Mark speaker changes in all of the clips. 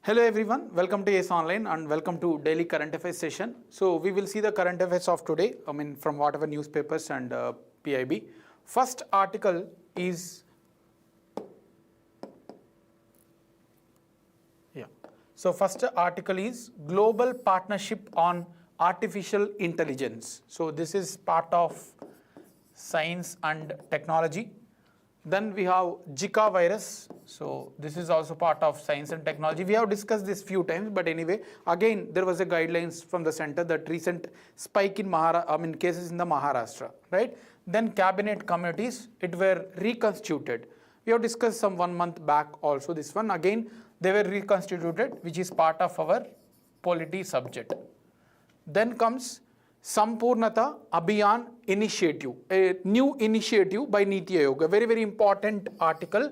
Speaker 1: Hello everyone, welcome to Yes Online and welcome to daily current affairs session. So we will see the current affairs of today, from whatever newspapers and PIB. First article is, so first article is Global Partnership on Artificial Intelligence. So this is part of science and technology. Then we have Zika virus. So this is also part of science and technology. We have discussed this few times, but anyway, again there was a guidelines from the center that recent spike in cases in the Maharashtra, right? Then cabinet committees, it were reconstituted. We have discussed some 1 month back also this one. Again, they were reconstituted, which is part of our polity subject. Then comes Sampurnata Abhiyan initiative, a new initiative by Niti Aayog, a very, very important article.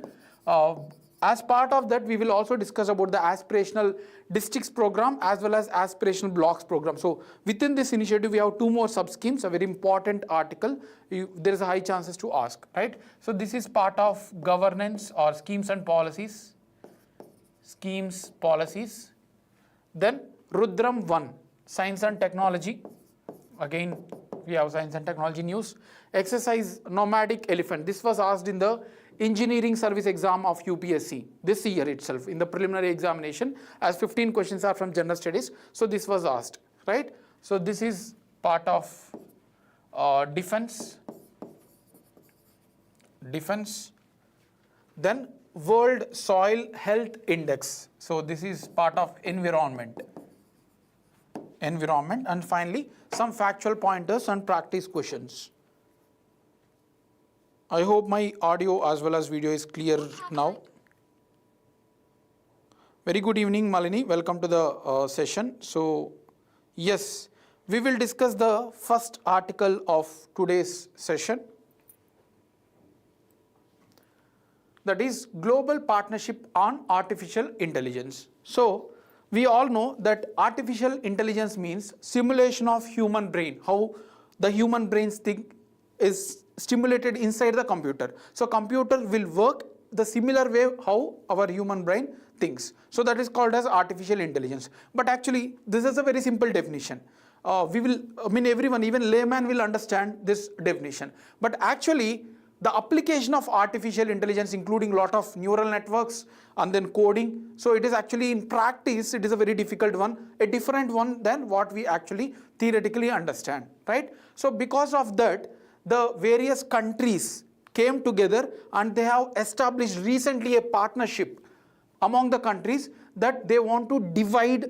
Speaker 1: As part of that, we will also discuss about the aspirational districts program as well as aspirational blocks program. So within this initiative, we have two more sub-schemes, a very important article. There is a high chances to ask, right? So this is part of governance or schemes and policies. Schemes, policies. Then Rudram 1, science and technology. Again, we have science and technology news. Exercise Nomadic Elephant. This was asked in the engineering service exam of UPSC this year itself in the preliminary examination, as 15 questions are from general studies. So this was asked, right? So this is part of defense. Then World Soil Health Index. So this is part of environment. And finally some factual pointers and practice questions. I hope my audio as well as video is clear now. Very good evening, Malini. Welcome to the session. So yes, we will discuss the first article of today's session. That is Global Partnership on Artificial Intelligence. So we all know that artificial intelligence means simulation of human brain, how the human brain's think is stimulated inside the computer. So computer will work the similar way how our human brain thinks. So that is called as artificial intelligence. But actually this is a very simple definition. Everyone, even layman will understand this definition. But actually the application of artificial intelligence, including lot of neural networks and then coding. So it is actually in practice, it is a very difficult one, a different one than what we actually theoretically understand, right? So because of that, the various countries came together and they have established recently a partnership among the countries that they want to divide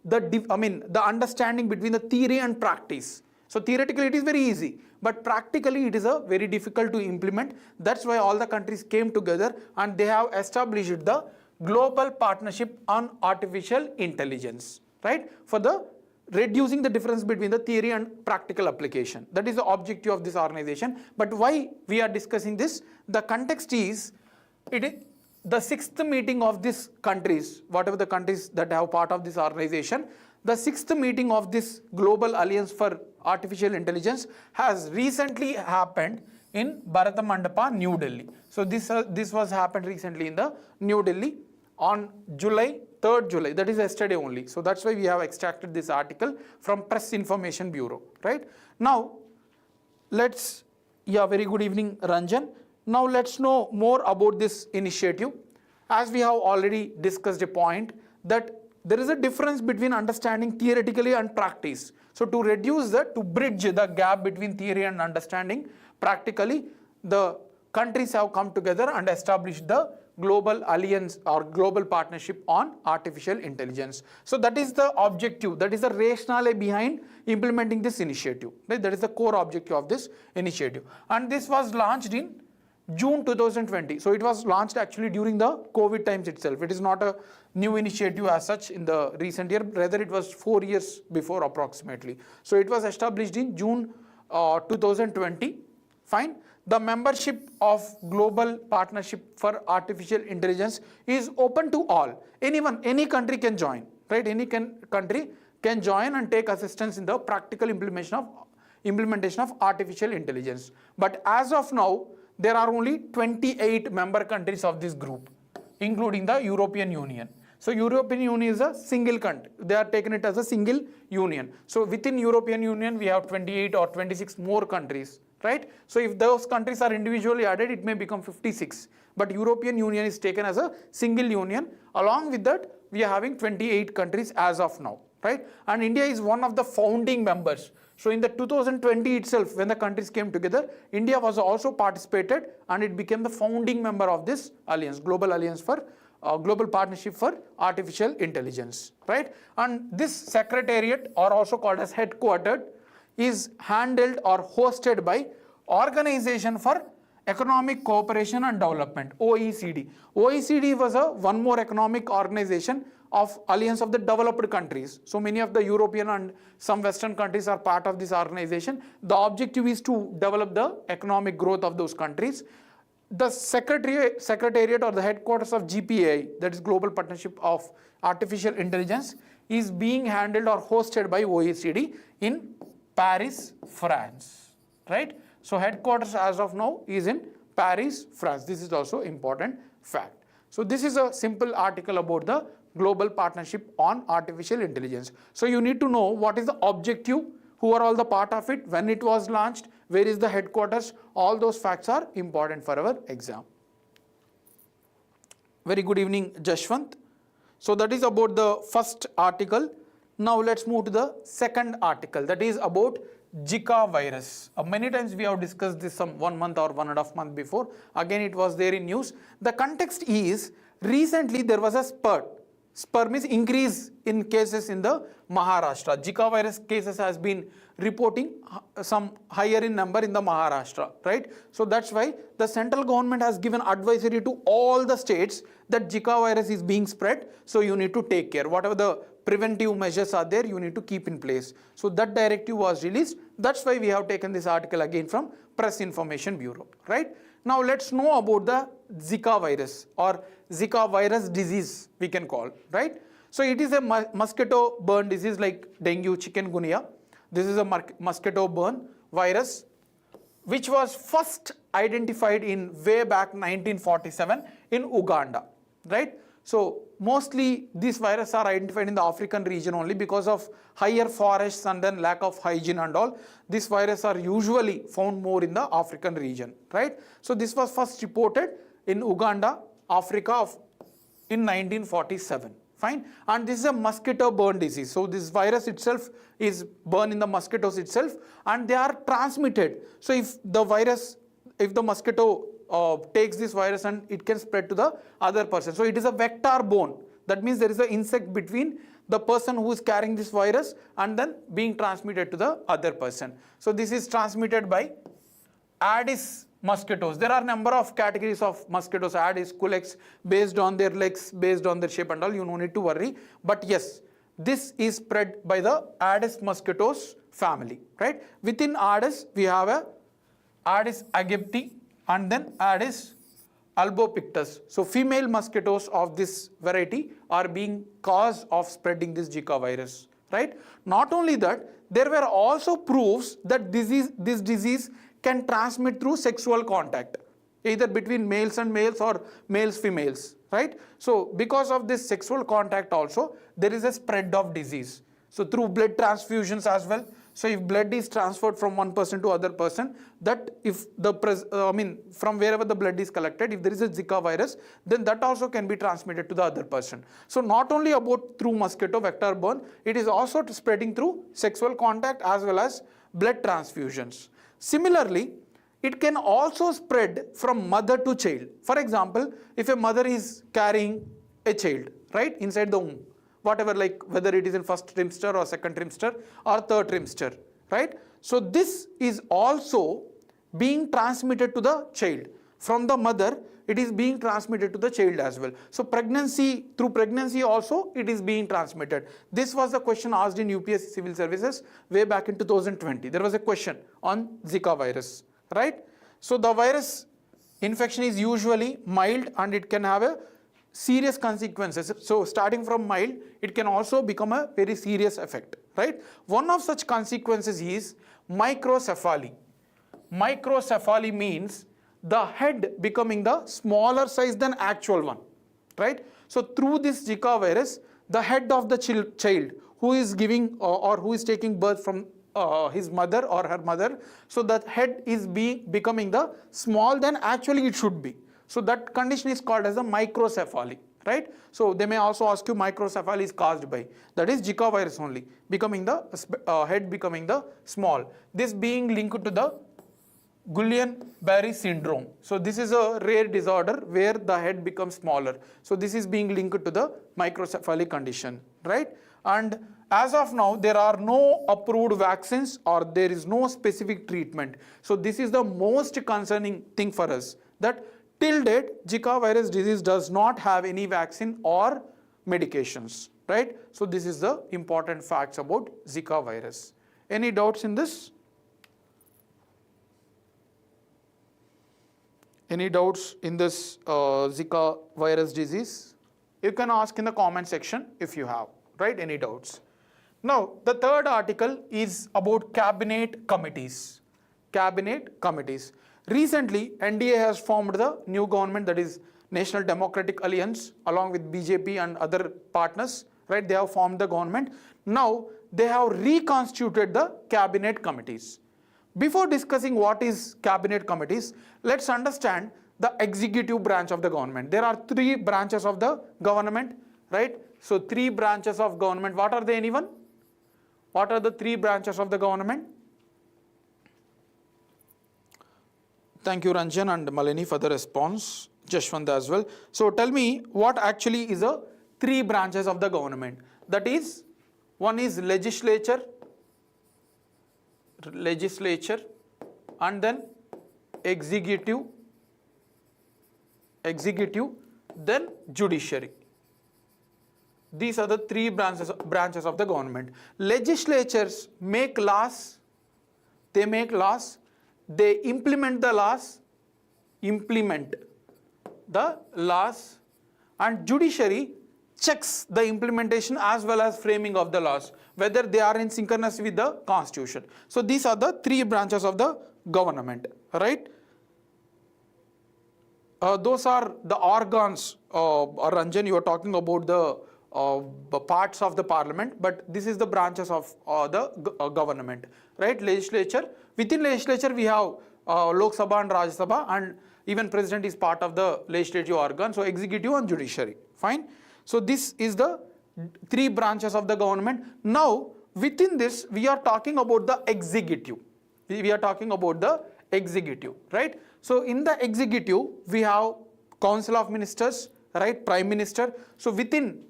Speaker 1: the understanding between the theory and practice. So theoretically it is very easy, but practically it is a very difficult to implement. That's why all the countries came together and they have established the Global Partnership on Artificial Intelligence, right? For the reducing the difference between the theory and practical application. That is the objective of this organization. But why we are discussing this? The context is, it is the 6th meeting of these countries, whatever the countries that have part of this organization. The 6th meeting of this Global Alliance for Artificial Intelligence has recently happened in Bharata Mandapa, New Delhi. So this was happened recently in the New Delhi on 3rd July, that is yesterday only. So that's why we have extracted this article from Press Information Bureau, right? Now, very good evening, Ranjan. Now let's know more about this initiative. As we have already discussed a point that there is a difference between understanding theoretically and practice. So to reduce that, to bridge the gap between theory and understanding practically, the countries have come together and established the Global Alliance or Global Partnership on Artificial Intelligence. So that is the objective, that is the rationale behind implementing this initiative, right? That is the core objective of this initiative. And this was launched in June 2020. So it was launched actually during the COVID times itself. It is not a new initiative as such in the recent year, rather it was 4 years before approximately. So it was established in June 2020. Fine. The membership of Global Partnership for Artificial Intelligence is open to all. Anyone, any country can join, right? Any country can join and take assistance in the practical implementation of artificial intelligence. But as of now, there are only 28 member countries of this group, including the European Union. So European Union is a single country. They are taking it as a single union. So within European Union, we have 28 or 26 more countries, right? So if those countries are individually added, it may become 56. But European Union is taken as a single union. Along with that, we are having 28 countries as of now, right? And India is one of the founding members. So in the 2020 itself, when the countries came together, India was also participated and it became the founding member of this alliance, Global Alliance for Global Partnership for Artificial Intelligence, right? And this secretariat, or also called as headquartered, is handled or hosted by Organization for Economic Cooperation and Development, OECD. OECD was one more economic organization of Alliance of the Developed Countries. So many of the European and some Western countries are part of this organization. The objective is to develop the economic growth of those countries. The secretariat or the headquarters of GPA, that is Global Partnership of Artificial Intelligence, is being handled or hosted by OECD in Paris, France, right? So headquarters as of now is in Paris, France. This is also important fact. So this is a simple article about the Global Partnership on Artificial Intelligence. So you need to know what is the objective, who are all the part of it, when it was launched, where is the headquarters. All those facts are important for our exam. Very good evening, Jashwant. So that is about the first article. Now let's move to the second article, that is about Zika virus. Many times we have discussed this some 1 month or 1.5 months before. Again, it was there in news. The context is recently there was a spurt. Spurt means increase in cases in the Maharashtra. Zika virus cases has been reporting some higher in number in the Maharashtra, right? So that's why the central government has given advisory to all the states that Zika virus is being spread. So you need to take care. Whatever the preventive measures are there, you need to keep in place. So that directive was released. That's why we have taken this article again from Press Information Bureau, right? Now let's know about the Zika virus or Zika virus disease, we can call, right? So it is a mosquito-borne disease like dengue, chikungunya. This is a mosquito-borne virus which was first identified in way back 1947 in Uganda, right? So mostly these viruses are identified in the African region only because of higher forests and then lack of hygiene and all. These viruses are usually found more in the African region, right? So this was first reported in Uganda, Africa in 1947. Fine. And this is a mosquito-borne disease. So this virus itself is born in the mosquitoes itself and they are transmitted. So if the mosquito takes this virus and it can spread to the other person. So it is a vector-borne. That means there is an insect between the person who is carrying this virus and then being transmitted to the other person. So this is transmitted by Aedes mosquitoes. There are number of categories of mosquitoes, Aedes, Culex, based on their legs, based on their shape and all. You no need to worry. But yes, this is spread by the Aedes mosquitoes family, right? Within Aedes, we have a Aedes aegypti and then Aedes albopictus. So female mosquitoes of this variety are being cause of spreading this Zika virus, right? Not only that, there were also proofs that this disease can transmit through sexual contact, either between males and males or males females, right? So because of this sexual contact also, there is a spread of disease. So through blood transfusions as well. So if blood is transferred from one person to other person, that if from wherever the blood is collected, if there is a Zika virus, then that also can be transmitted to the other person. So not only about through mosquito vector borne, it is also spreading through sexual contact as well as blood transfusions. Similarly, it can also spread from mother to child. For example, if a mother is carrying a child, right, inside the womb, whatever, like whether it is in first trimester or second trimester or third trimester, right? So this is also being transmitted to the child. From the mother, it is being transmitted to the child as well. So through pregnancy also, it is being transmitted. This was the question asked in UPSC Civil Services way back in 2020. There was a question on Zika virus, right? So the virus infection is usually mild and it can have a serious consequences. So starting from mild, it can also become a very serious effect, right? One of such consequences is microcephaly. Microcephaly means the head becoming the smaller size than actual one, right? So through this Zika virus, the head of the child who is giving or who is taking birth from his mother or her mother, so that head is becoming the small than actually it should be. So that condition is called as a microcephaly, right? So they may also ask you microcephaly is caused by, that is Zika virus only, becoming the head becoming the small. This being linked to the Guillain-Barré syndrome. So this is a rare disorder where the head becomes smaller. So this is being linked to the microcephaly condition, right? And as of now, there are no approved vaccines or there is no specific treatment. So this is the most concerning thing for us, that till date, Zika virus disease does not have any vaccine or medications, right? So this is the important facts about Zika virus. Any doubts in this? Any doubts in this Zika virus disease? You can ask in the comment section if you have, right? Any doubts? Now, the third article is about cabinet committees. Cabinet committees. Recently, NDA has formed the new government, that is National Democratic Alliance, along with BJP and other partners, right? They have formed the government. Now, they have reconstituted the cabinet committees. Before discussing what is cabinet committees, let's understand the executive branch of the government. There are three branches of the government, right? So three branches of government. What are they, anyone? What are the three branches of the government? Thank you, Ranjan and Malini, for the response. Jashwant as well. So tell me what actually is the three branches of the government. That is, one is legislature, and then executive, then judiciary. These are the three branches of the government. Legislatures make laws, they implement the laws, and judiciary checks the implementation as well as framing of the laws, whether they are in synchronous with the constitution. So these are the three branches of the government, right? Those are the organs. Ranjan, you are talking about the parts of the parliament, but this is the branches of the government, right? Legislature. Within legislature, we have Lok Sabha and Rajya Sabha, and even president is part of the legislative organ. So executive and judiciary. Fine. So this is the three branches of the government. Now, within this, we are talking about the executive. We are talking about the executive, right? So in the executive, we have Council of Ministers, right? Prime Minister. So within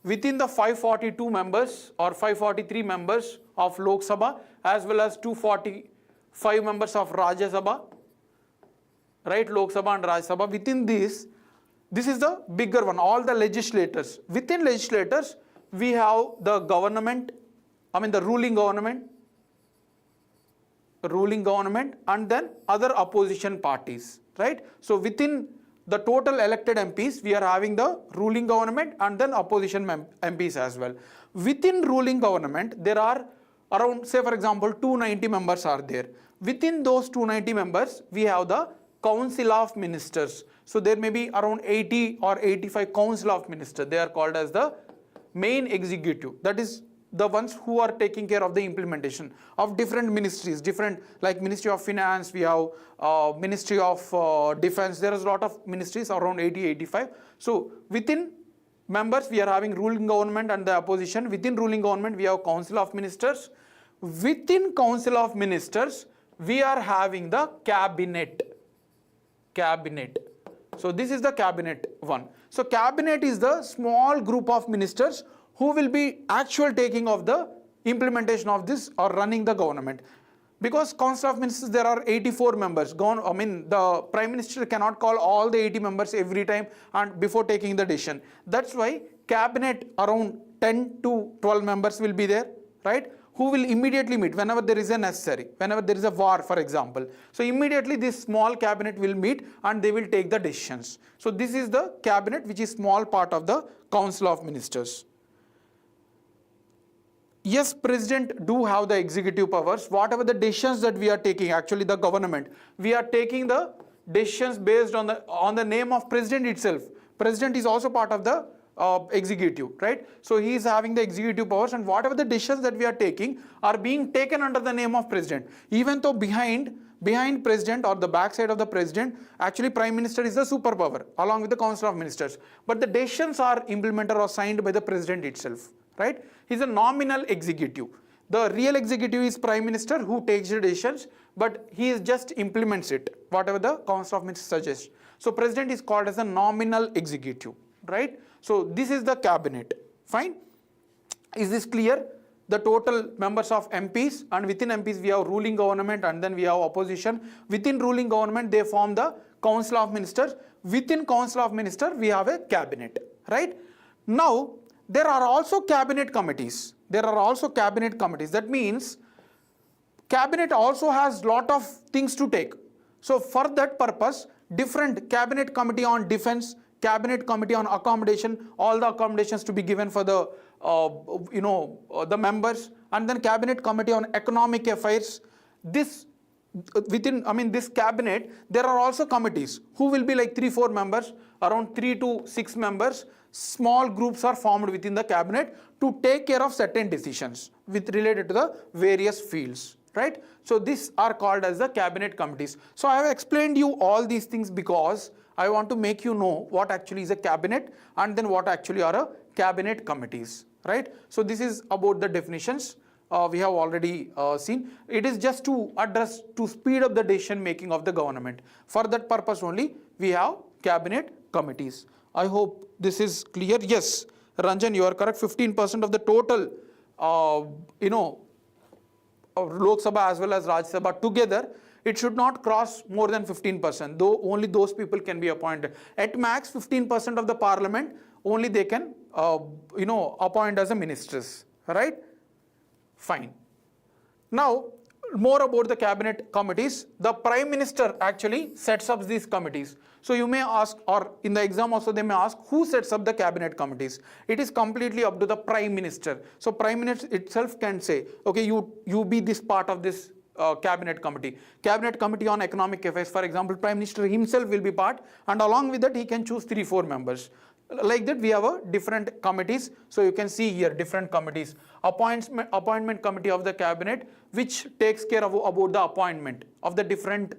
Speaker 1: the 542 members or 543 members of Lok Sabha, as well as 245 members of Rajya Sabha, right? Lok Sabha and Rajya Sabha. Within this is the bigger one, all the legislators. Within legislators, we have the government, the ruling government, and then other opposition parties, right? So within the total elected MPs, we are having the ruling government and then opposition MPs as well. Within ruling government, there are around, say for example, 290 members are there. Within those 290 members, we have the Council of Ministers. So there may be around 80 or 85 Council of Ministers. They are called as the main executive. That is the ones who are taking care of the implementation of different ministries, different, like Ministry of Finance, we have Ministry of Defense. There is a lot of ministries, around 80, 85. So within members, we are having ruling government and the opposition. Within ruling government, we have Council of Ministers. Within Council of Ministers, we are having the cabinet. So this is the cabinet one. So cabinet is the small group of ministers who will be actual taking of the implementation of this or running the government. Because Council of Ministers, there are 84 members. The Prime Minister cannot call all the 80 members every time and before taking the decision. That's why cabinet around 10 to 12 members will be there, right? Who will immediately meet whenever there is a necessary, whenever there is a war, for example. So immediately this small cabinet will meet and they will take the decisions. So this is the cabinet, which is small part of the Council of Ministers. Yes, President do have the executive powers. Whatever the decisions that we are taking, actually the government, we are taking the decisions based on the name of President itself. President is also part of the executive, right? So he is having the executive powers, and whatever the decisions that we are taking are being taken under the name of president. Even though behind president or the backside of the president, actually prime minister is the superpower along with the council of ministers. But the decisions are implemented or signed by the president itself, right? He's a nominal executive. The real executive is prime minister who takes the decisions, but he is just implements it, whatever the council of ministers suggests. So president is called as a nominal executive, right? So this is the cabinet. Fine. Is this clear? The total members of MPs, and within MPs we have ruling government and then we have opposition. Within ruling government they form the council of ministers. Within council of ministers we have a cabinet, right? Now there are also cabinet committees. That means cabinet also has lot of things to take. So for that purpose, different cabinet committee on defense, cabinet committee on accommodation, all the accommodations to be given for the the members, and then cabinet committee on economic affairs. This cabinet, there are also committees who will be like 3-4 members, around 3 to 6 members. Small groups are formed within the cabinet to take care of certain decisions related to the various fields, right? So these are called as the cabinet committees. So I have explained you all these things because I want to make you know what actually is a cabinet and then what actually are a cabinet committees, right? So this is about the definitions we have already seen. It is just to speed up the decision making of the government. For that purpose only we have cabinet committees. I hope this is clear. Yes, Ranjan, you are correct. 15% of the total Lok Sabha as well as Rajya Sabha together, it should not cross more than 15%, though only those people can be appointed. At max 15% of the parliament, only they can appoint as a ministers, right? Fine. Now, more about the cabinet committees. The prime minister actually sets up these committees. So you may ask, or in the exam also they may ask, who sets up the cabinet committees? It is completely up to the prime minister. So prime minister itself can say, okay, you be this part of this cabinet committee. Cabinet committee on economic affairs, for example, prime minister himself will be part, and along with that he can choose 3-4 members. Like that we have a different committees. So you can see here different committees. Appointment committee of the cabinet, which takes care of about the appointment of the different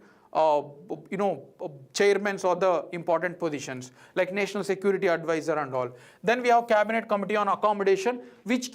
Speaker 1: chairmen or the important positions like national security advisor and all. Then we have cabinet committee on accommodation, which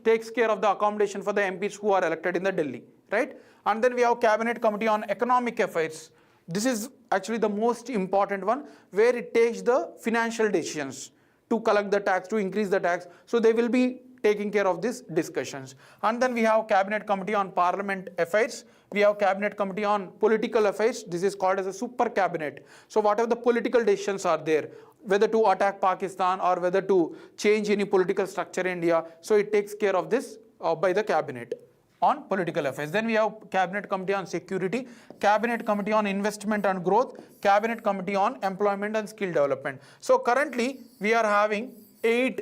Speaker 1: takes care of the accommodation for the MPs who are elected in the Delhi, right? And then we have cabinet committee on economic affairs. This is actually the most important one, where it takes the financial decisions to collect the tax, to increase the tax. So they will be taking care of these discussions. And then we have cabinet committee on parliament affairs. We have cabinet committee on political affairs. This is called as a super cabinet. So whatever the political decisions are there, whether to attack Pakistan or whether to change any political structure in India, so it takes care of this by the cabinet on political affairs. Then we have cabinet committee on security, cabinet committee on investment and growth, cabinet committee on employment and skill development. So currently we are having eight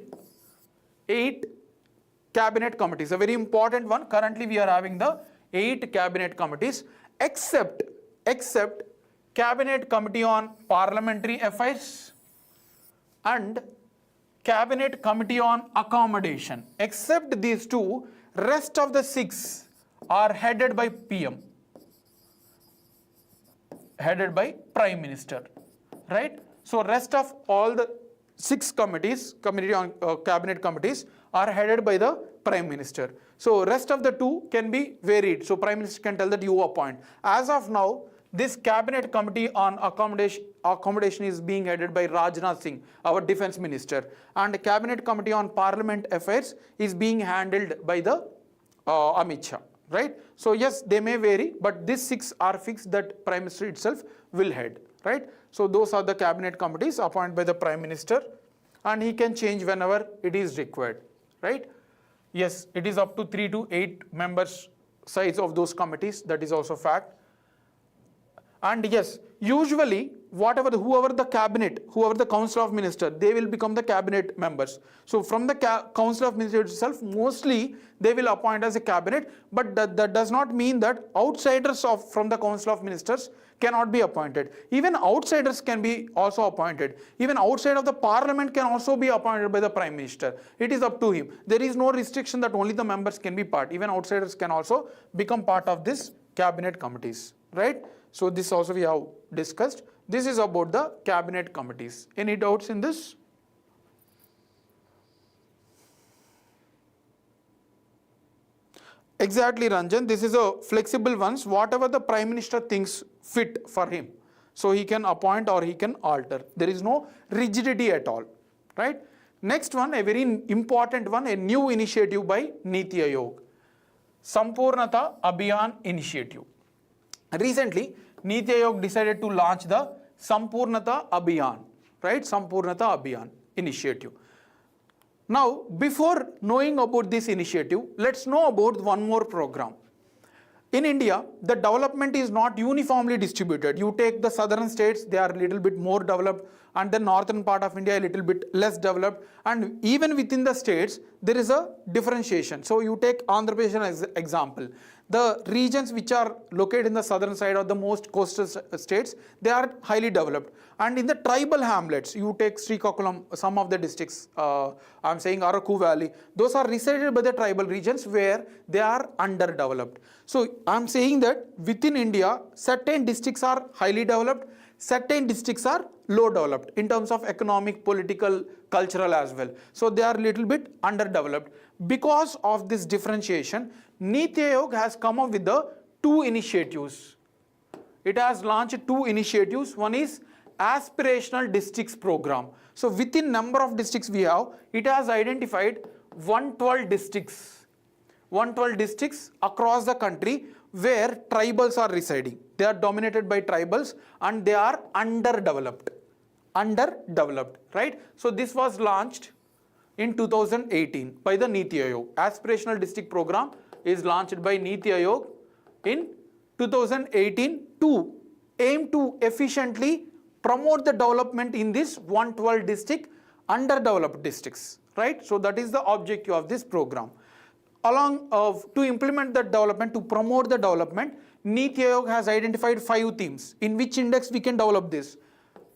Speaker 1: cabinet committees. A very important one. Currently we are having the 8 cabinet committees, except cabinet committee on parliamentary affairs and cabinet committee on accommodation. Except these two, rest of the 6 are headed by PM, headed by Prime Minister, right? So rest of all the 6 committees, cabinet committees, are headed by the Prime Minister. So rest of the 2 can be varied. So Prime Minister can tell that you appoint. As of now, this cabinet committee on accommodation is being headed by Rajnath Singh, our defense minister, and the cabinet committee on parliament affairs is being handled by the Amit Shah, right? So yes, they may vary, but these 6 are fixed that Prime Minister itself will head, right? So those are the cabinet committees appointed by the Prime Minister, and he can change whenever it is required, right? Yes, it is up to 3 to 8 members size of those committees. That is also fact. And yes, usually whoever the council of minister, they will become the cabinet members. So from the council of minister itself, mostly they will appoint as a cabinet, but that does not mean that outsiders from the council of ministers cannot be appointed. Even outsiders can be also appointed. Even outside of the parliament can also be appointed by the prime minister. It is up to him. There is no restriction that only the members can be part. Even outsiders can also become part of this cabinet committees, right? So this also we have discussed. This is about the cabinet committees. Any doubts in this? Exactly, Ranjan. This is a flexible ones. Whatever the prime minister thinks fit for him, so he can appoint or he can alter. There is no rigidity at all, right? Next one, a very important one, a new initiative by Niti Aayog, Sampurnata Abhiyan initiative. Recently, Niti Aayog decided to launch the Sampurnata Abhiyan, right? Sampurnata Abhiyan initiative. Now, before knowing about this initiative, let's know about one more program. In India, the development is not uniformly distributed. You take the southern states, they are a little bit more developed, and the northern part of India a little bit less developed. And even within the states, there is a differentiation. So you take Andhra Pradesh as an example. The regions which are located in the southern side of the most coastal states, they are highly developed. And in the tribal hamlets, you take Srikakulam, some of the districts, I'm saying Araku Valley, those are resided by the tribal regions where they are underdeveloped. So I'm saying that within India, certain districts are highly developed, certain districts are low developed in terms of economic, political, cultural as well. So they are little bit underdeveloped. Because of this differentiation, Niti Aayog has come up with the two initiatives. It has launched two initiatives. One is aspirational districts program. So within number of districts we have, it has identified 112 districts. 112 districts across the country where tribals are residing. They are dominated by tribals and they are underdeveloped. Underdeveloped, right? So this was launched in 2018 by the Niti Aayog. Aspirational district program is launched by Niti Aayog in 2018 to aim to efficiently promote the development in this 112 district underdeveloped districts, right? So that is the objective of this program. Along to implement the development, to promote the development, Niti Aayog has identified 5 themes. In which index we can develop this?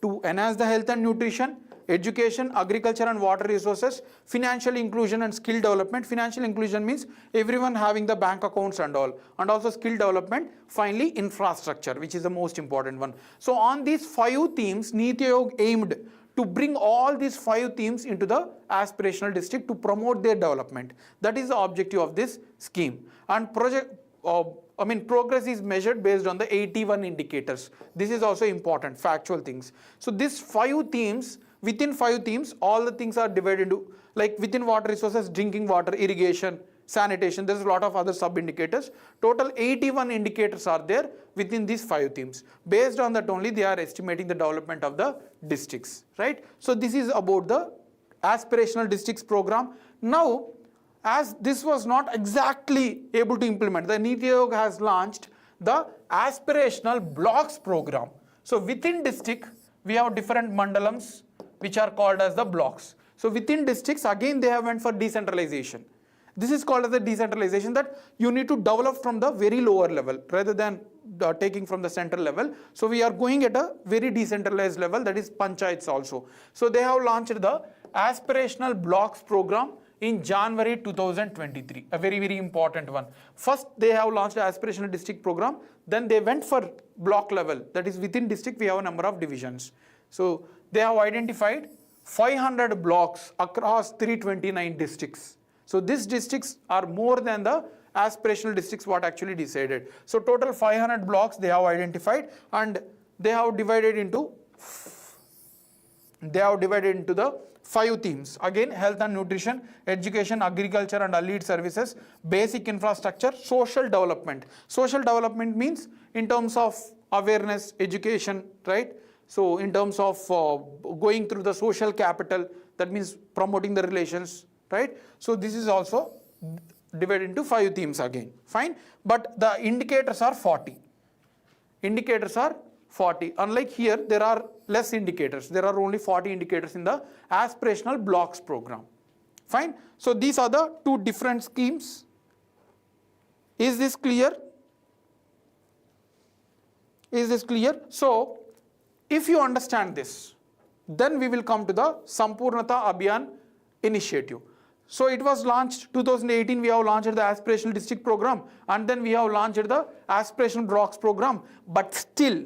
Speaker 1: To enhance the health and nutrition, education, agriculture and water resources, financial inclusion and skill development. Financial inclusion means everyone having the bank accounts and all, and also skill development. Finally, infrastructure, which is the most important one. So on these 5 themes, Niti Aayog aimed to bring all these 5 themes into the aspirational district to promote their development. That is the objective of this scheme. And progress is measured based on the 81 indicators. This is also important, factual things. So these 5 themes, within 5 themes, all the things are divided into, like within water resources, drinking water, irrigation, sanitation, there's a lot of other sub-indicators. Total 81 indicators are there within these 5 themes. Based on that only, they are estimating the development of the districts, right? So this is about the aspirational districts program. Now, as this was not exactly able to implement, the Niti Aayog has launched the aspirational blocks program. So within district, we have different mandalams which are called as the blocks. So within districts, again they have went for decentralization. This is called as the decentralization, that you need to develop from the very lower level rather than taking from the central level. So we are going at a very decentralized level, that is panchayats also. So they have launched the aspirational blocks program in January 2023, a very, very important one. First, they have launched the aspirational district program, then they went for block level, that is within district we have a number of divisions. So they have identified 500 blocks across 329 districts. So these districts are more than the aspirational districts what actually decided. So total 500 blocks they have identified, and they have divided into the 5 themes. Again, health and nutrition, education, agriculture and allied services, basic infrastructure, social development. Social development means in terms of awareness, education, right? So in terms of going through the social capital, that means promoting the relations, right? So this is also divided into 5 themes again, fine. But the indicators are 40. Indicators are 40. Unlike here, there are less indicators. There are only 40 indicators in the aspirational blocks program. Fine. So these are the two different schemes. Is this clear? Is this clear? So if you understand this, then we will come to the Sampurnata Abhiyan initiative. So it was launched 2018, we have launched the aspirational district program, and then we have launched the aspirational blocks program, but still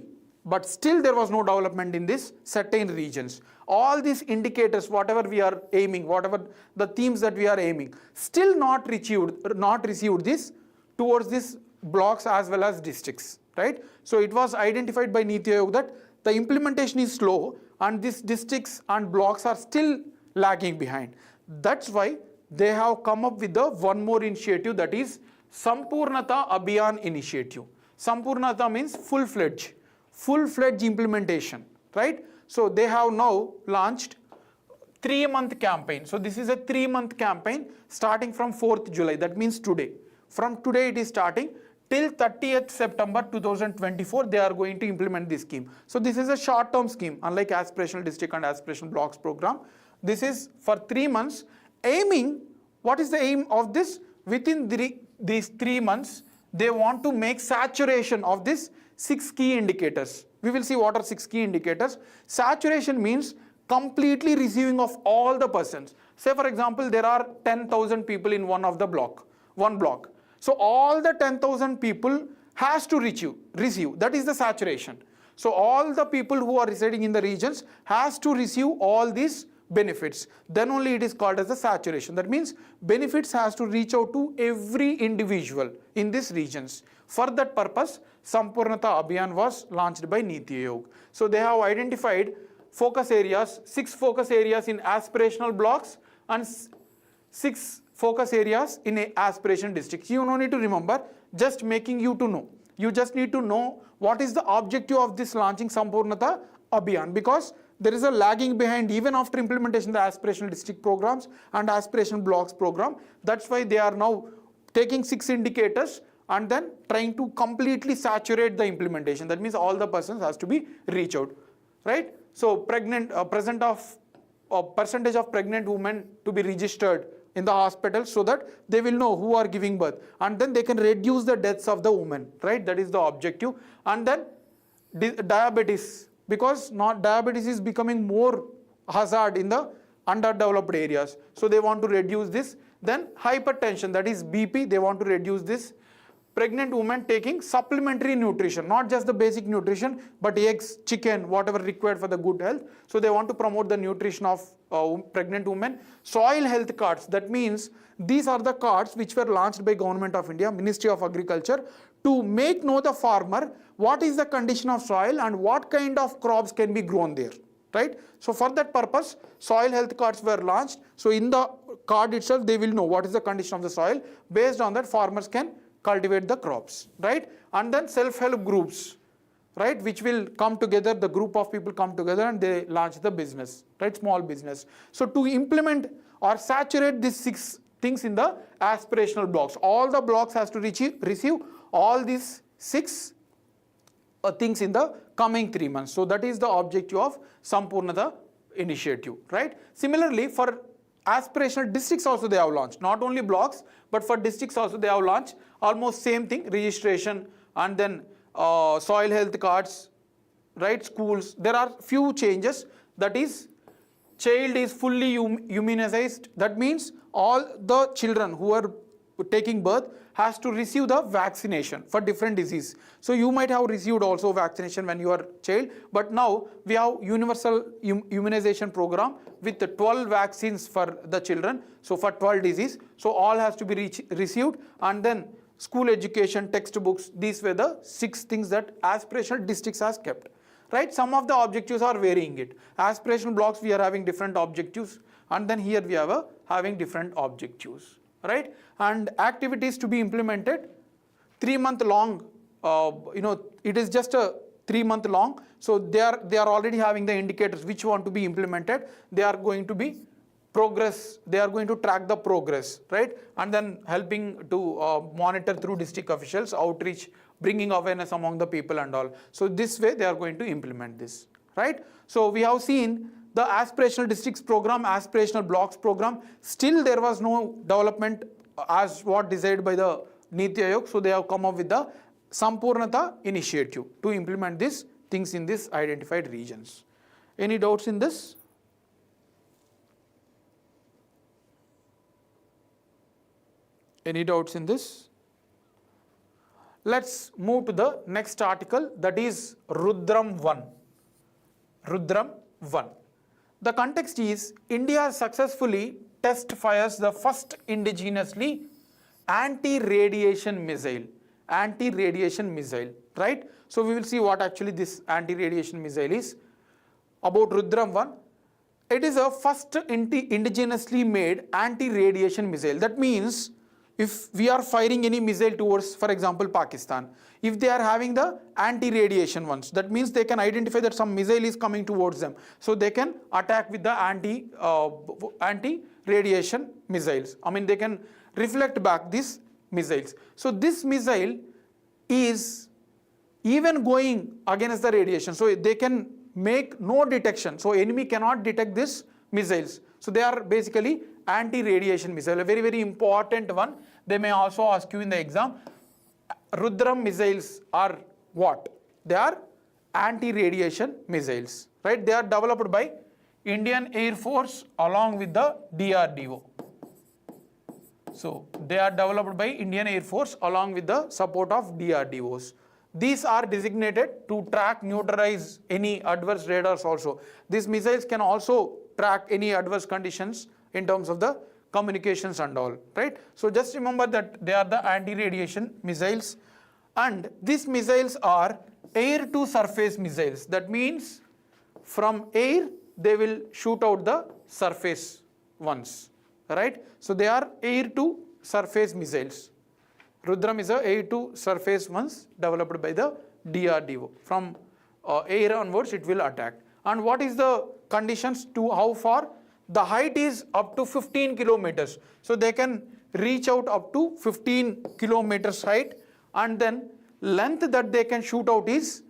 Speaker 1: there was no development in this certain regions. All these indicators, whatever we are aiming, whatever the themes that we are aiming, still not received this towards these blocks as well as districts, right? So it was identified by Niti Aayog that the implementation is slow and these districts and blocks are still lagging behind. That's why they have come up with the one more initiative, that is Sampurnata Abhiyan initiative. Sampurnata means full-fledged implementation, right? So they have now launched 3-month campaign. So this is a 3-month campaign starting from 4th July. That means today. From today it is starting till 30th September 2024. They are going to implement this scheme. So this is a short-term scheme, unlike aspirational district and aspirational blocks program. This is for 3 months. Aiming, what is the aim of this? Within these 3 months, they want to make saturation of this 6 key indicators. We will see what are 6 key indicators. Saturation means completely receiving of all the persons. Say for example, there are 10,000 people in one block. So all the 10,000 people has to receive. That is the saturation. So all the people who are residing in the regions has to receive all these benefits. Then only it is called as the saturation. That means benefits has to reach out to every individual in these regions. For that purpose, Sampurnata Abhiyan was launched by Niti Aayog. So they have identified focus areas, 6 focus areas in aspirational blocks and 6 focus areas in a aspiration districts. You don't need to remember, just making you to know. You just need to know what is the objective of this launching Sampurnata Abhiyan, because there is a lagging behind even after implementation the aspirational district programs and aspirational blocks program. That's why they are now taking 6 indicators and then trying to completely saturate the implementation. That means all the persons has to be reached out, right? So percentage of pregnant women to be registered in the hospital so that they will know who are giving birth, and then they can reduce the deaths of the women, right? That is the objective. And then diabetes, because diabetes is becoming more hazard in the underdeveloped areas. So they want to reduce this. Then hypertension, that is BP, they want to reduce this. Pregnant women taking supplementary nutrition, not just the basic nutrition, but eggs, chicken, whatever required for the good health. So they want to promote the nutrition of pregnant women. Soil health cards, that means these are the cards which were launched by Government of India, Ministry of Agriculture, to make know the farmer what is the condition of soil and what kind of crops can be grown there, right? So for that purpose, soil health cards were launched. So in the card itself, they will know what is the condition of the soil. Based on that, farmers can cultivate the crops, right? And then self-help groups, right, which will come together, the group of people come together and they launch the business, right, small business. So to implement or saturate these 6 things in the aspirational blocks, all the blocks has to receive all these 6 things in the coming 3 months. So that is the objective of Sampurnata initiative, right? Similarly, for aspirational districts also they have launched, not only blocks, but for districts also they have launched almost same thing, registration and then soil health cards, right, schools. There are few changes, that is child is fully immunized. That means all the children who are taking birth has to receive the vaccination for different disease. So you might have received also vaccination when you are child, but now we have universal immunization program with the 12 vaccines for the children. So for 12 disease, so all has to be received. And then school education, textbooks, these were the 6 things that aspirational districts has kept, right? Some of the objectives are varying it. Aspirational blocks, we are having different objectives, and then here we have having different objectives, right? And activities to be implemented, 3-month long, it is just a 3-month long. So they are already having the indicators which want to be implemented. They are going to be progress, they are going to track the progress, right? And then helping to monitor through district officials, outreach bringing awareness among the people and all. So this way they are going to implement this, right? So we have seen the aspirational districts program, aspirational blocks program. Still there was no development as what decided by the Niti Aayog. So they have come up with the Sampurnata initiative to implement these things in these identified regions. Any doubts in this? Any doubts in this? Let's move to the next article, that is Rudram 1. Rudram 1. The context is India successfully test fires the first indigenously anti-radiation missile. Anti-radiation missile, right? So we will see what actually this anti-radiation missile is. About Rudram 1, it is a first indigenously made anti-radiation missile. That means if we are firing any missile towards, for example, Pakistan, if they are having the anti-radiation ones, that means they can identify that some missile is coming towards them. So they can attack with the anti-radiation missiles. I mean, they can reflect back these missiles. So this missile is even going against the radiation. So they can make no detection. So enemy cannot detect these missiles. So they are basically anti-radiation missile, a very, very important one. They may also ask you in the exam, Rudram missiles are what? They are anti-radiation missiles, right? They are developed by Indian Air Force along with the DRDO. So they are developed by Indian Air Force along with the support of DRDOs. These are designated to track, neutralize any adverse radars also. These missiles can also track any adverse conditions in terms of the communications and all, right? So just remember that they are the anti-radiation missiles, and these missiles are air to surface missiles. That means from air they will shoot out the surface ones, right? So they are air to surface missiles. Rudram is a air to surface ones developed by the DRDO. From air onwards it will attack. And what is the conditions to how far? The height is up to 15 kilometers. So they can reach out up to 15 kilometers height, and then length that they can shoot out is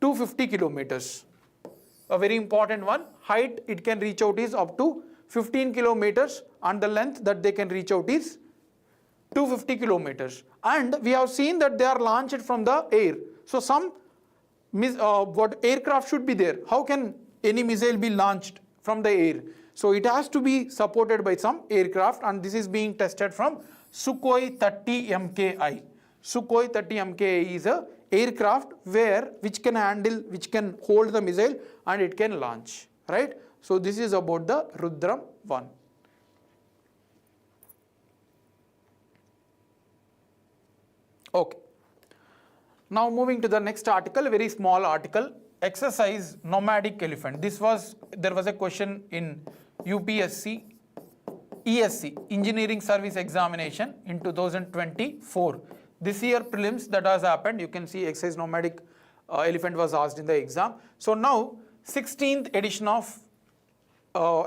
Speaker 1: 250 kilometers. A very important one. Height it can reach out is up to 15 kilometers, and the length that they can reach out is 250 kilometers. And we have seen that they are launched from the air. So some what aircraft should be there. How can any missile be launched from the air? So it has to be supported by some aircraft, and this is being tested from Sukhoi 30 MKI. Sukhoi 30 MKI is a aircraft which can hold the missile and it can launch, right? So this is about the Rudram 1. Okay. Now moving to the next article, a very small article, exercise Nomadic Elephant. There was a question in UPSC, ESC, Engineering Service Examination in 2024. This year prelims that has happened. You can see exercise Nomadic Elephant was asked in the exam. So now 16th edition of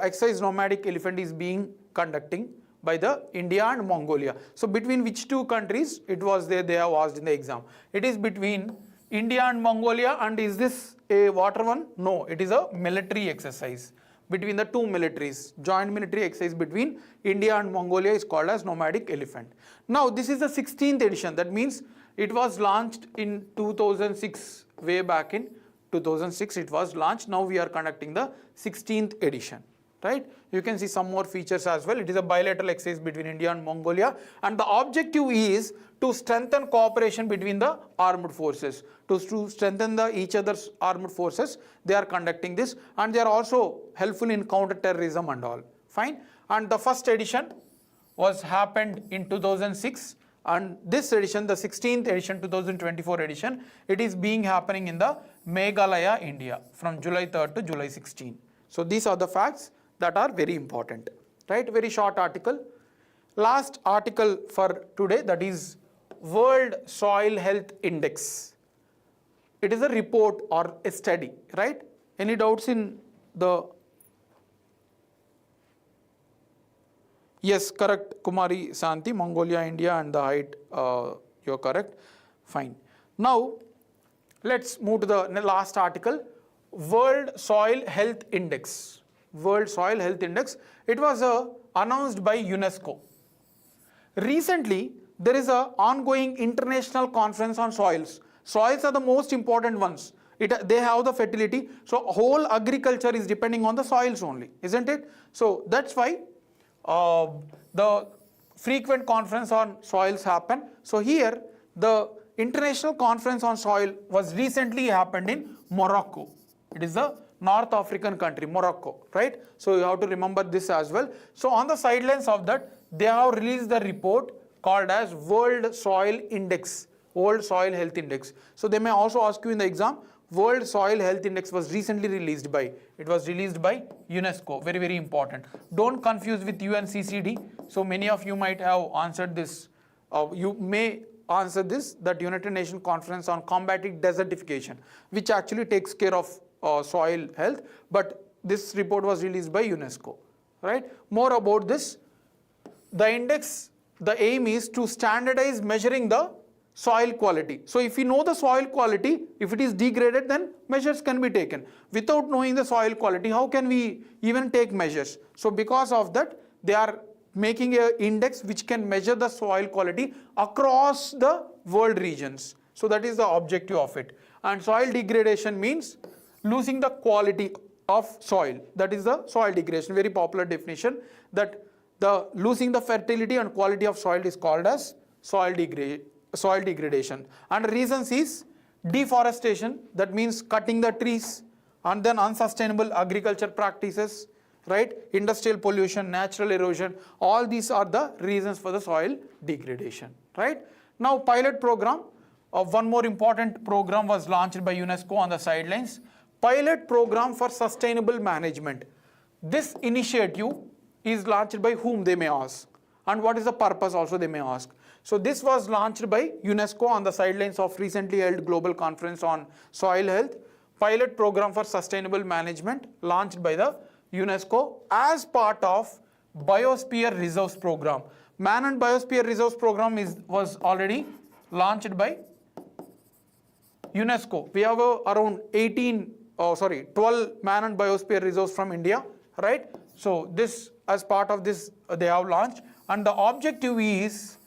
Speaker 1: exercise Nomadic Elephant is being conducting by the India and Mongolia. So between which two countries it was there, they have asked in the exam. It is between India and Mongolia. And is this a water one? No, it is a military exercise between the two militaries. Joint military exercise between India and Mongolia is called as Nomadic Elephant. Now this is the 16th edition. That means it was launched in 2006, way back in 2006 it was launched. Now we are conducting the 16th edition, right? You can see some more features as well. It is a bilateral exercise between India and Mongolia, and the objective is to strengthen cooperation between the armed forces. To strengthen each other's armed forces, they are conducting this, and they are also helpful in counter-terrorism and all. Fine. And the first edition was happened in 2006, and this edition, the 16th edition, 2024 edition, it is being happening in the Meghalaya, India, from July 3rd to July 16. So these are the facts that are very important, right? Very short article. Last article for today, that is World Soil Health Index. It is a report or a study, right? Any doubts in the? Yes, correct, Kumari Santi, Mongolia, India, and the height, you're correct. Fine. Now, let's move to the last article, World Soil Health Index. World Soil Health Index. It was announced by UNESCO. Recently, there is an ongoing international conference on soils. Soils are the most important ones. They have the fertility. So whole agriculture is depending on the soils only, isn't it? So that's why the frequent conference on soils happen. So here the international conference on soil was recently happened in Morocco. It is the North African country, Morocco, right? So you have to remember this as well. So on the sidelines of that, they have released the report called as World Soil Index, World Soil Health Index. So they may also ask you in the exam, World Soil Health Index was recently released by, it was released by UNESCO, very, very important. Don't confuse with UNCCD. So many of you might have answered this, you may answer this, that United Nations Conference on Combating Desertification, which actually takes care of soil health, but this report was released by UNESCO, right? More about this, the index, the aim is to standardize measuring the soil quality. So if we know the soil quality, if it is degraded, then measures can be taken. Without knowing the soil quality, how can we even take measures? So because of that, they are making an index which can measure the soil quality across the world regions. So that is the objective of it. And soil degradation means losing the quality of soil. That is the soil degradation, very popular definition, that the losing the fertility and quality of soil is called as soil degradation. And reasons is deforestation, that means cutting the trees, and then unsustainable agriculture practices, right? Industrial pollution, natural erosion, all these are the reasons for the soil degradation, right? Now pilot program, one more important program was launched by UNESCO on the sidelines, pilot program for sustainable management. This initiative is launched by whom, they may ask, and what is the purpose also, they may ask. So this was launched by UNESCO on the sidelines of recently held global conference on soil health, pilot program for sustainable management launched by the UNESCO as part of Biosphere Reserves program. Man and Biosphere Reserves program was already launched by UNESCO. We have around 12 man and biosphere reserves from India, right? So this, as part of this, they have launched, and the objective is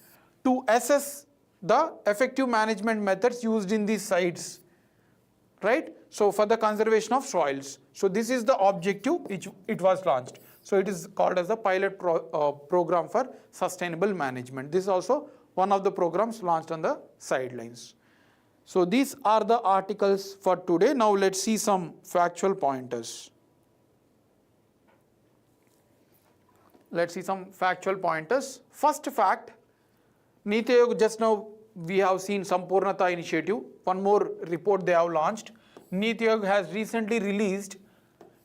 Speaker 1: to assess the effective management methods used in these sites, right? So for the conservation of soils. So this is the objective which it was launched. So it is called as the pilot program for sustainable management. This is also one of the programs launched on the sidelines. So these are the articles for today. Now let's see some factual pointers. Let's see some factual pointers. First fact, Niti Aayog, just now we have seen Sampurnata initiative. One more report they have launched. Niti Aayog has recently released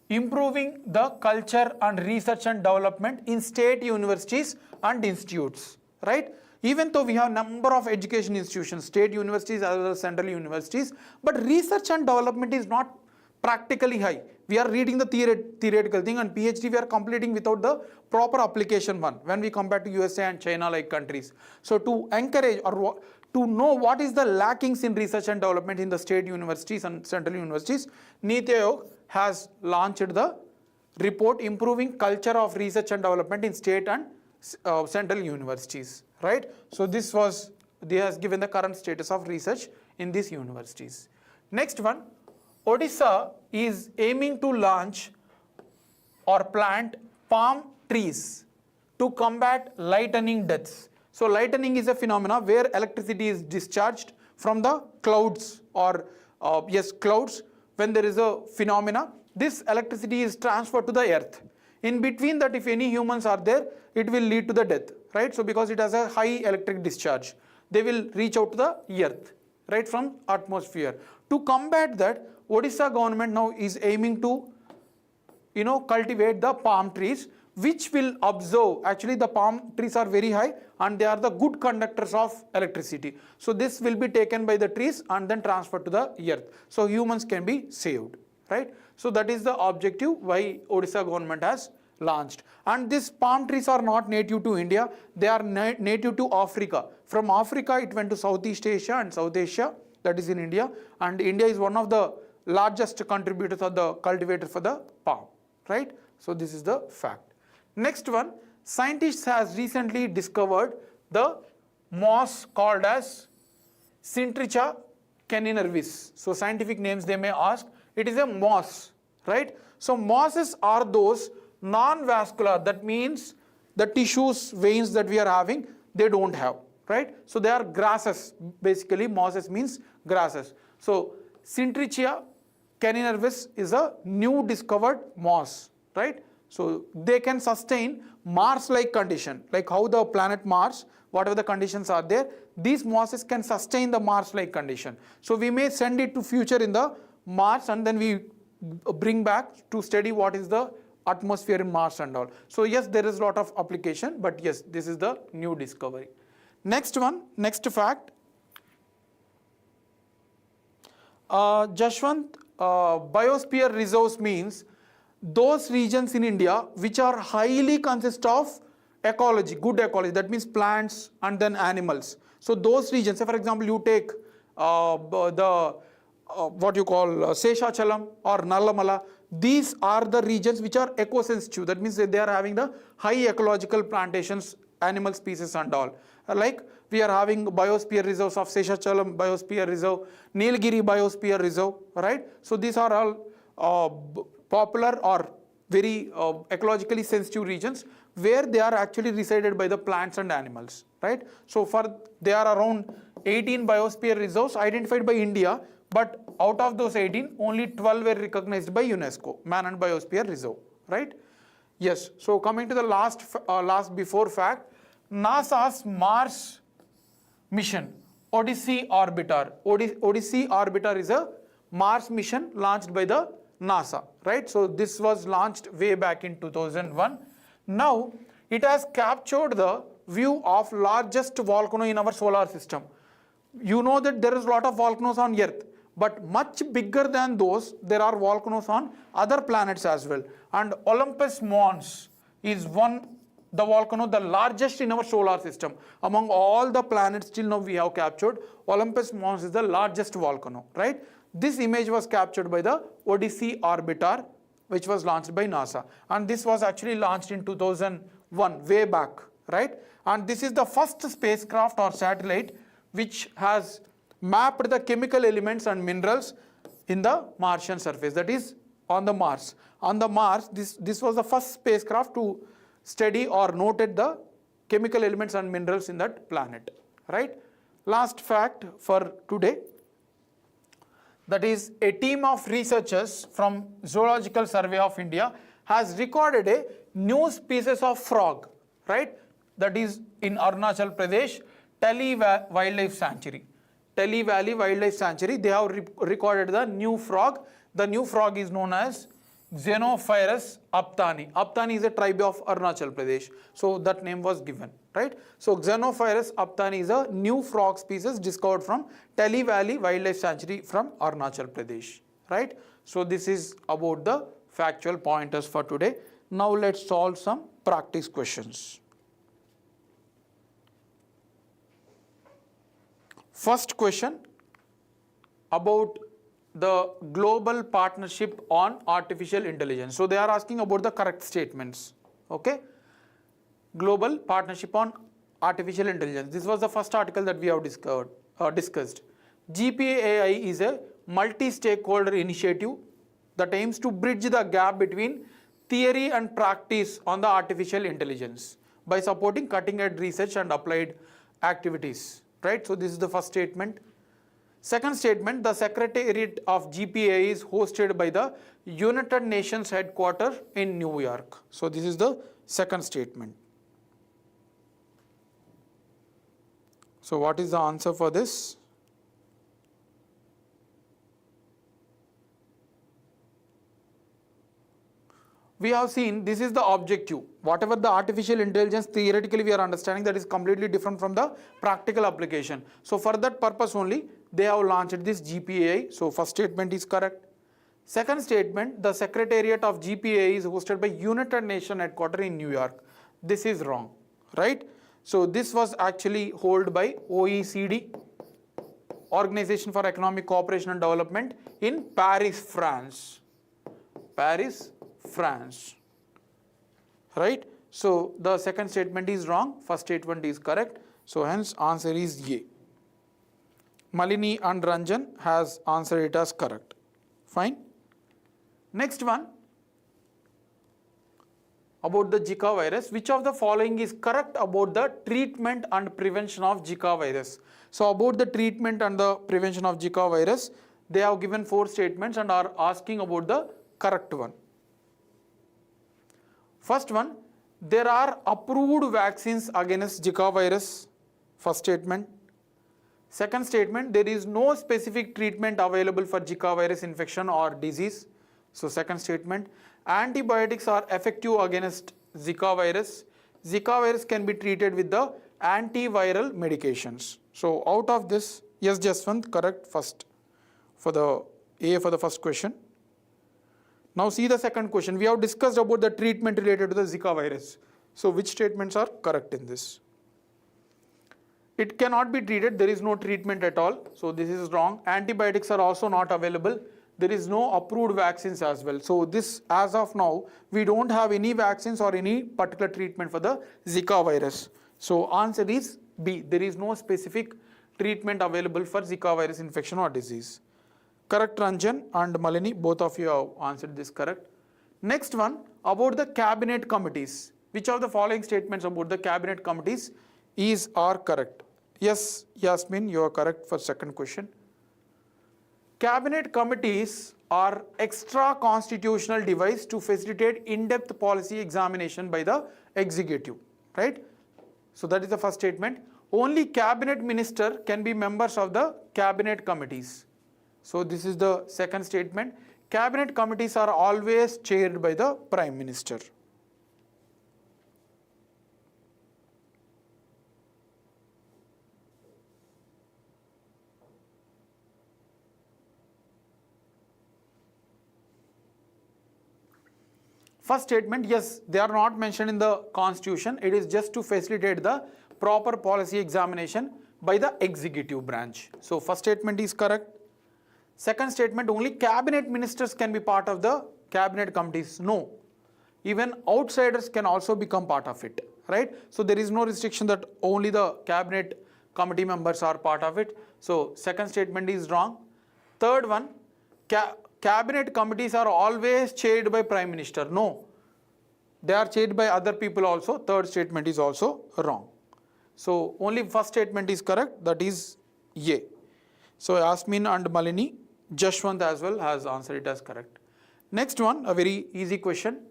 Speaker 1: Improving the Culture and Research and Development in State Universities and Institutes, right? Even though we have number of education institutions, state universities as well as central universities, but research and development is not practically high. We are reading the theoretical thing, and PhD we are completing without the proper application one when we compare to USA and China like countries. So to encourage or to know what is the lackings in research and development in the state universities and central universities, Niti Aayog has launched the report Improving Culture of Research and Development in State and Central Universities, right? So this has given the current status of research in these universities. Next one, Odisha is aiming to launch or plant palm trees to combat lightning deaths. So lightning is a phenomena where electricity is discharged from the clouds or clouds. When there is a phenomena, this electricity is transferred to the earth. In between that, if any humans are there, it will lead to the death, right? So because it has a high electric discharge, they will reach out to the earth, right, from atmosphere. To combat that, Odisha government now is aiming to, cultivate the palm trees, which will absorb, actually the palm trees are very high and they are the good conductors of electricity. So this will be taken by the trees and then transferred to the earth. So humans can be saved, right? So that is the objective why Odisha government has launched. And these palm trees are not native to India, they are native to Africa. From Africa it went to Southeast Asia and South Asia, that is in India, and India is one of the largest contributors or the cultivator for the palm, right? So this is the fact. Next one, scientists has recently discovered the moss called as Syntricha canenervis. So scientific names they may ask, it is a moss, right? So mosses are those non-vascular, that means the tissues, veins that we are having, they don't have, right? So they are grasses, basically mosses means grasses. So Syntricha canenervis is a new discovered moss, right? So they can sustain Mars-like condition, like how the planet Mars, whatever the conditions are there, these mosses can sustain the Mars-like condition. So we may send it to future in the Mars and then we bring back to study what is the atmosphere in Mars and all. So yes, there is a lot of application, but yes, this is the new discovery. Next one, next fact. Jashwant, biosphere reserves means those regions in India which are highly consist of ecology, good ecology, that means plants and then animals. So those regions, say for example you take what you call Seshachalam or Nallamala, these are the regions which are eco-sensitive, that means that they are having the high ecological plantations, animal species and all. Like we are having biosphere reserves of Seshachalam biosphere reserve, Nilgiri biosphere reserve, right? So these are all popular or very ecologically sensitive regions where they are actually resided by the plants and animals, right? So there are around 18 biosphere reserves identified by India, but out of those 18, only 12 were recognized by UNESCO, Man and Biosphere Reserve, right? Yes, so coming to the last before fact, NASA's Mars mission, Odyssey Orbiter. Odyssey Orbiter is a Mars mission launched by the NASA, right? So this was launched way back in 2001. Now it has captured the view of largest volcano in our solar system. You know that there is a lot of volcanoes on Earth, but much bigger than those, there are volcanoes on other planets as well. And Olympus Mons is the volcano, the largest in our solar system. Among all the planets till now we have captured, Olympus Mons is the largest volcano, right? This image was captured by the Odyssey Orbiter, which was launched by NASA. And this was actually launched in 2001, way back, right? And this is the first spacecraft or satellite which has mapped the chemical elements and minerals in the Martian surface, that is on the Mars. On the Mars, this was the first spacecraft to study or noted the chemical elements and minerals in that planet, right? Last fact for today, that is a team of researchers from Zoological Survey of India has recorded a new species of frog, right? That is in Arunachal Pradesh, Tally Wildlife Sanctuary. Tally Valley Wildlife Sanctuary, they have recorded the new frog. The new frog is known as Xenophyrus aptani. Aptani is a tribe of Arunachal Pradesh. So that name was given, right? So Xenophyrus aptani is a new frog species discovered from Tally Valley Wildlife Sanctuary from Arunachal Pradesh, right? So this is about the factual pointers for today. Now let's solve some practice questions. First question about the global partnership on artificial intelligence. So they are asking about the correct statements, okay? Global partnership on artificial intelligence. This was the first article that we have discussed. GPAI is a multi-stakeholder initiative that aims to bridge the gap between theory and practice on the artificial intelligence by supporting cutting-edge research and applied activities, right? So this is the first statement. Second statement, the Secretariat of GPA is hosted by the United Nations headquarters in New York. So this is the second statement. So what is the answer for this? We have seen this is the objective. Whatever the artificial intelligence theoretically we are understanding, that is completely different from the practical application. So for that purpose only, they have launched this GPAI. So first statement is correct. Second statement, the Secretariat of GPAI is hosted by United Nations headquarters in New York. This is wrong, right? So this was actually held by OECD. Organization for Economic Cooperation and Development in Paris, France. Paris, France. Right? So the second statement is wrong, first statement is correct. So hence answer is A. Malini and Ranjan has answered it as correct. Fine. Next one, about the Zika virus. Which of the following is correct about the treatment and prevention of Zika virus? So about the treatment and the prevention of Zika virus, they have given 4 statements and are asking about the correct one. First one, there are approved vaccines against Zika virus. First statement. Second statement, there is no specific treatment available for Zika virus infection or disease. So second statement, antibiotics are effective against Zika virus. Zika virus can be treated with the antiviral medications. So out of this, yes, Jaswant, correct first for the A for the first question. Now see the second question. We have discussed about the treatment related to the Zika virus. So which statements are correct in this? It cannot be treated, there is no treatment at all. So this is wrong. Antibiotics are also not available. There is no approved vaccines as well. So this, as of now, we don't have any vaccines or any particular treatment for the Zika virus. So answer is B. There is no specific treatment available for Zika virus infection or disease. Correct, Ranjan and Malini, both of you have answered this correct. Next one, about the cabinet committees. Which of the following statements about the cabinet committees are correct? Yes, Yasmin, you are correct for second question. Cabinet committees are extra constitutional device to facilitate in-depth policy examination by the executive, right? So that is the first statement. Only cabinet minister can be members of the cabinet committees. So this is the second statement. Cabinet committees are always chaired by the Prime Minister. First statement, yes, they are not mentioned in the constitution. It is just to facilitate the proper policy examination by the executive branch. So first statement is correct. Second statement, only cabinet ministers can be part of the cabinet committees. No, even outsiders can also become part of it, right? So there is no restriction that only the cabinet committee members are part of it. So second statement is wrong. Third one, cabinet committees are always chaired by Prime Minister. No, they are chaired by other people also. Third statement is also wrong. So only first statement is correct, that is A. So Yasmin and Malini, Jashwant as well has answered it as correct. Next one, a very easy question.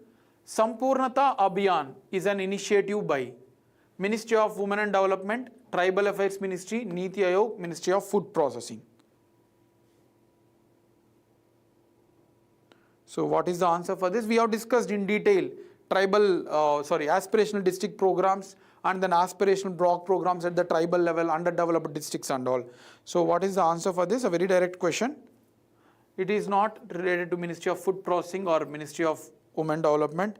Speaker 1: Sampurnata Abhiyan is an initiative by Ministry of Women and Development, Tribal Affairs Ministry, Niti Aayog, Ministry of Food Processing. So what is the answer for this? We have discussed in detail aspirational district programs and then aspirational block programs at the tribal level, underdeveloped districts and all. So what is the answer for this? A very direct question. It is not related to Ministry of Food Processing or Ministry of Women Development.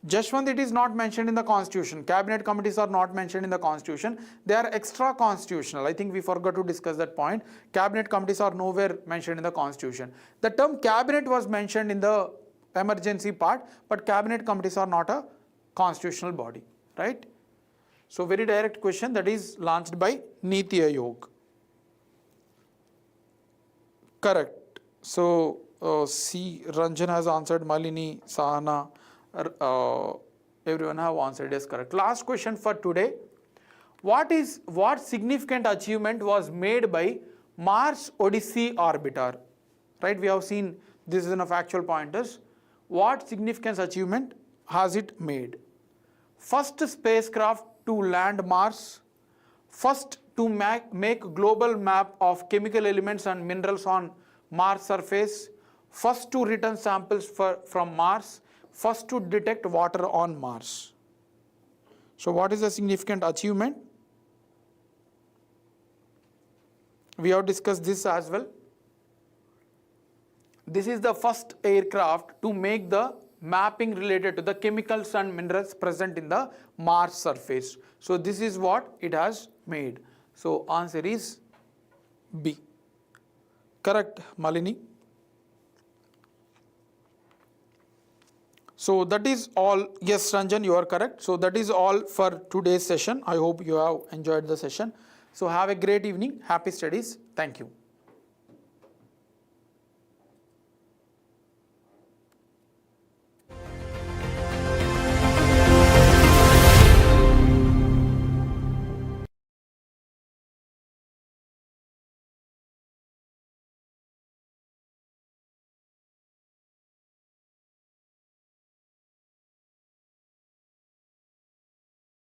Speaker 1: Jashwant, it is not mentioned in the constitution. Cabinet committees are not mentioned in the constitution. They are extra constitutional. I think we forgot to discuss that point. Cabinet committees are nowhere mentioned in the constitution. The term cabinet was mentioned in the emergency part, but cabinet committees are not a constitutional body, right? So very direct question that is launched by Niti Aayog. Correct. So C, Ranjan has answered, Malini, Sahana, everyone have answered yes correct. Last question for today. What significant achievement was made by Mars Odyssey orbiter? Right, we have seen this is in a factual pointers. What significant achievement has it made? First spacecraft to land Mars, first to make global map of chemical elements and minerals on Mars surface, first to return samples from Mars, first to detect water on Mars. So what is the significant achievement? We have discussed this as well. This is the first aircraft to make the mapping related to the chemicals and minerals present in the Mars surface. So this is what it has made. So answer is B. Correct, Malini. So that is all. Yes, Ranjan, you are correct. So that is all for today's session. I hope you have enjoyed the session. So have a great evening. Happy studies. Thank you.